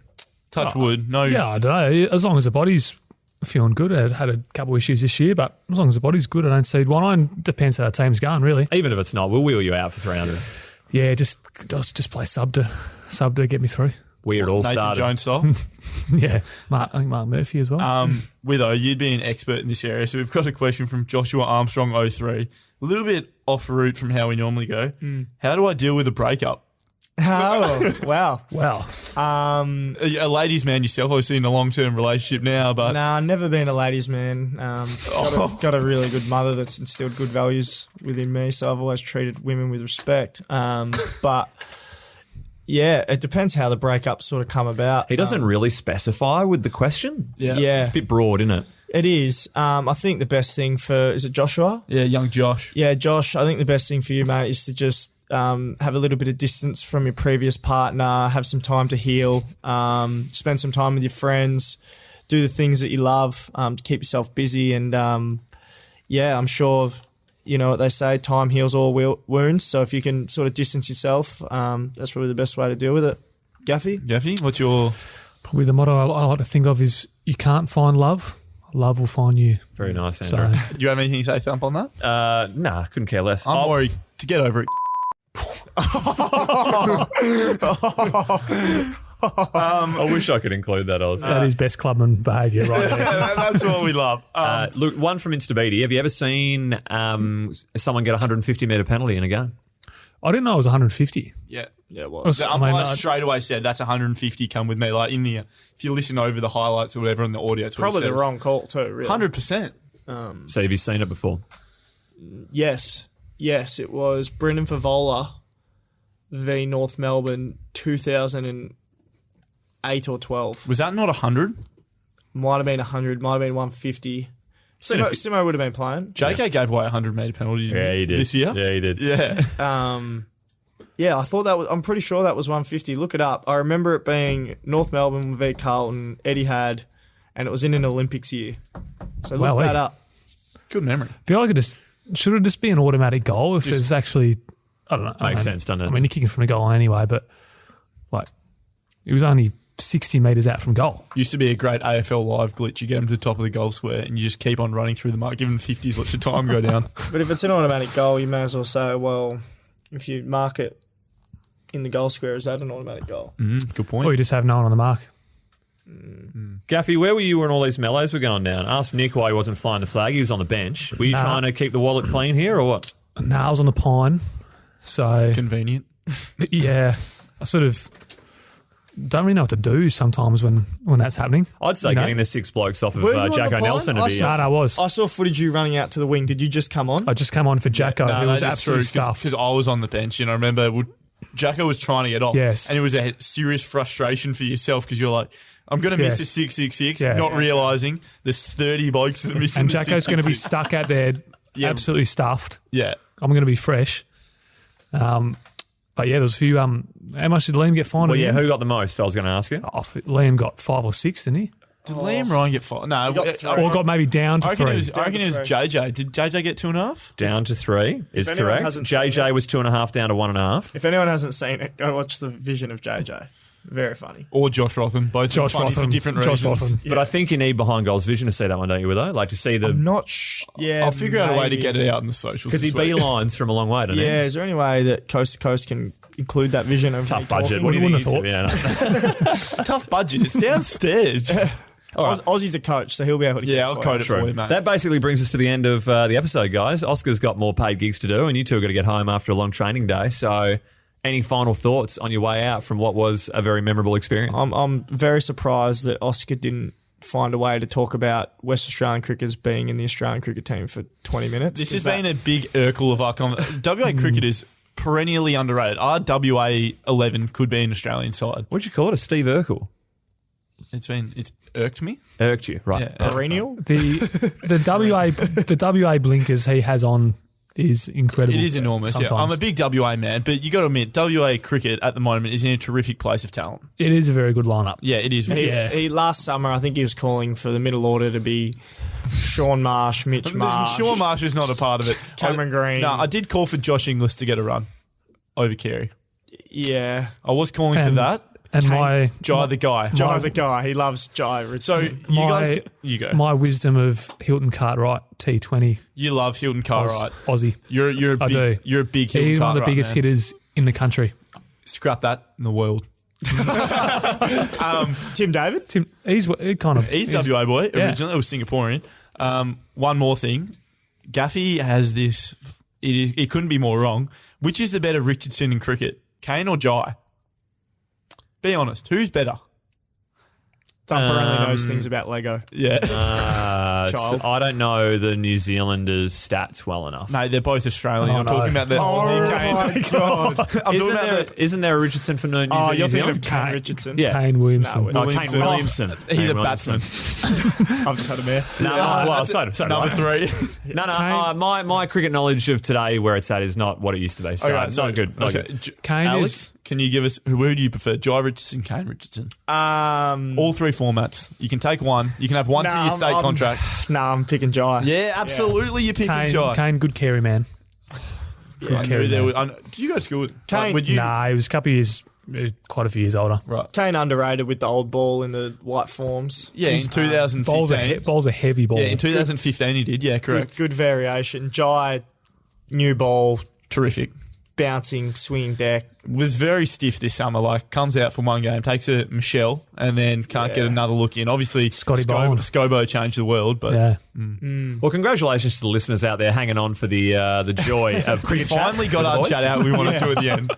touch wood. No. Yeah, I don't know. As long as the body's feeling good. I had a couple of issues this year, but as long as the body's good, I don't see one. It depends how the team's going, really. Even if it's not, we'll wheel you out for 300. Yeah, just play sub to get me through. Weird all Nathan started. Jones style. Yeah, I think Mark Murphy as well. Witho, you'd be an expert in this area. So we've got a question from Joshua Armstrong 03. A little bit off route from how we normally go. How do I deal with a breakup? Oh, wow. Wow. A ladies' man yourself, obviously in a long-term relationship now, but Nah, never been a ladies' man. Got a really good mother that's instilled good values within me, so I've always treated women with respect. But yeah, it depends how the breakup sort of come about. He doesn't really specify with the question. Yeah, It's a bit broad, isn't it? it is. I think the best thing is it Joshua? yeah, young Josh. Yeah, Josh, I think the best thing for you, mate, is to just have a little bit of distance from your previous partner, have some time to heal, spend some time with your friends, do the things that you love to keep yourself busy. And I'm sure, you know what they say, time heals all wounds. So if you can sort of distance yourself, that's probably the best way to deal with it. Gaffy, what's your... Probably the motto I like to think of is you can't find love, love will find you. Very nice, Andrew. So, Do you have anything to say, Thump, on that? Nah, couldn't care less. I'm worried to get over it. I wish I could include that, Oz. that is best clubman behaviour right there. That's what we love. Look, one from Instabedi. Have you ever seen someone get a 150-metre penalty in a game? I didn't know it was 150. Yeah. Yeah, it was. The umpire straight away said that's 150. Come with me. Like in the, if you listen over the highlights or whatever on the audio, it's probably the wrong call too. Really, 100%. So have you seen it before? Yes, it was Brendan Favola v North Melbourne 2008 or 12. Was that not 100? Might have been 100. Might have been 150. Simo would have been playing. JK gave away a 100-metre penalty. Yeah, he did This year. Yeah, he did. Yeah. Yeah, I thought that was. I'm pretty sure that was 150. Look it up. I remember it being North Melbourne v Carlton. Eddie had, and it was in an Olympics year. So look that up. Good memory. I feel like should it just be an automatic goal if there's actually, I don't know. Makes sense, doesn't it? I mean, you're kicking from a goal anyway, but like it was only 60 metres out from goal. Used to be a great AFL live glitch. You get them to the top of the goal square and you just keep on running through the mark, give them 50s, watch the time go down. But if it's an automatic goal, you may as well say, well, if you mark it in the goal square, is that an automatic goal? Good point. Or you just have no one on the mark. Gaffy, where were you when all these mellows were going down? Ask Nick why he wasn't flying the flag. He was on the bench. Were you trying to keep the wallet clean here or what? I was on the pine. So, Convenient. yeah, I sort of don't really know what to do sometimes when that's happening. I'd say getting the 6 blokes off of Were you on the Jacko pine? Nelson would be... No, I was. I saw footage of you running out to the wing. Did you just come on? I just come on for Jacko, who was absolutely stuffed. Because I was on the bench and I remember Jacko was trying to get off. Yes. And it was a serious frustration for yourself because you're like, I'm going to miss the 666, not realising there's 30 blokes that are missing And the Jacko's going to be 666. stuck out there, absolutely stuffed. Yeah. I'm going to be fresh. But yeah, there was a few. How much did Liam get fined? Well, yeah, again? who got the most? I was going to ask you. Liam got 5 or 6, didn't he? Did Liam Ryan get five? No. Or got maybe down to I 3. reckon it was JJ. Did JJ get 2.5? Down to 3 is anyone correct. hasn't seen JJ it- was 2.5 down to 1.5. If anyone hasn't seen it, go watch the vision of JJ. Very funny. Or Josh Rotham. Both Josh funny for Rotham. different Josh reasons. Rotham. But I think you need behind goals vision to see that one, don't you, Willow? Like to see the... I'm not yeah. I'll figure out a way to maybe. get it out in the socials. Because he this week. beelines from a long way, doesn't Yeah, is there any way that Coast to Coast can include that vision of he? me Tough budget. talking? What do you Wouldn't think? have Yeah, no. Tough budget. It's downstairs. Aussie's a coach, so he'll be able to Yeah, get I'll it for code you. it for you, mate. That basically brings us to the end of the episode, guys. Oscar's got more paid gigs to do, and you two are going to get home after a long training day. So, any final thoughts on your way out from what was a very memorable experience? I'm very surprised that Oscar didn't find a way to talk about West Australian cricketers being in the Australian cricket team for 20 minutes. This has been a big Urkel of our WA cricket is perennially underrated. Our WA 11 could be an Australian side. What'd you call it? A Steve Urkel? It's irked me. Irked you, right. Yeah. perennial. The WA blinkers he has on is incredible. It is enormous. Yeah. sometimes. I'm a big WA man, but you got to admit, WA cricket at the moment is in a terrific place of talent. It is a very good lineup. Yeah, it is. He last summer, I think he was calling for the middle order to be Sean Marsh, Mitch Marsh. Sean Marsh is not a part of it. Cameron Green. No, I did call for Josh Inglis to get a run over Carey. Yeah. I was calling for And- that. And my Jai the guy. Jai the guy. He loves Jai. So you go. my wisdom of Hilton Cartwright T20 You love Hilton Cartwright. Aussie. You're a I big, do. You're a big Hilton He's one Cartwright of the biggest man. hitters in the country. Scrap that in the world. Tim David. Tim, he's kind of He's WA boy. Yeah. Originally, it was Singaporean. One more thing. Gaffy has this. It couldn't be more wrong. Which is the better Richardson in cricket, Kane or Jai? Be honest. Who's better? Thumper only knows things about Lego. Yeah. Child. So I don't know the New Zealanders' stats well enough. No, they're both Australian. Oh, I'm no. talking about the my God. Isn't there a Richardson for New You're New thinking Zealand? of Kane Richardson. Yeah. Kane Williamson. No, Oh, Kane Williamson. He's Kane a Williamson. batsman. I've just had a mare. No, well, so do Number I. 3. No. My cricket knowledge of today, where it's at, is not what it used to be. So Okay, it's not good. Not okay. good. Kane Alex, can you give us who do you prefer? Jai Richardson, Kane Richardson. All 3 formats. You can take one. You can have one to your state contract. Nah, I'm picking Jai. Yeah, absolutely. You're picking Jai. Kane, good carry man. I knew there was, did you go to school with Kane- would you? Nah, he was a couple of years, quite a few years older. Right. Kane underrated with the old ball in the white forms. Yeah, in 2015. Ball's a heavy ball. Yeah, in 2015 he did. Yeah, correct. Good variation. Jai, new ball, Terrific. bouncing, swinging deck. Was very stiff this summer. Like comes out from one game, takes a Michelle, and then can't get another look in. Obviously, Scobo changed the world, but Yeah. Well, congratulations to the listeners out there hanging on for the joy of we cricket chat finally with got the our boys. chat out we wanted to at the end.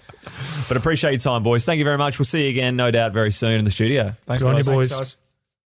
But appreciate your time, boys. Thank you very much. We'll see you again, no doubt, very soon in the studio. Thanks, Good on you, guys. boys. Thanks, guys.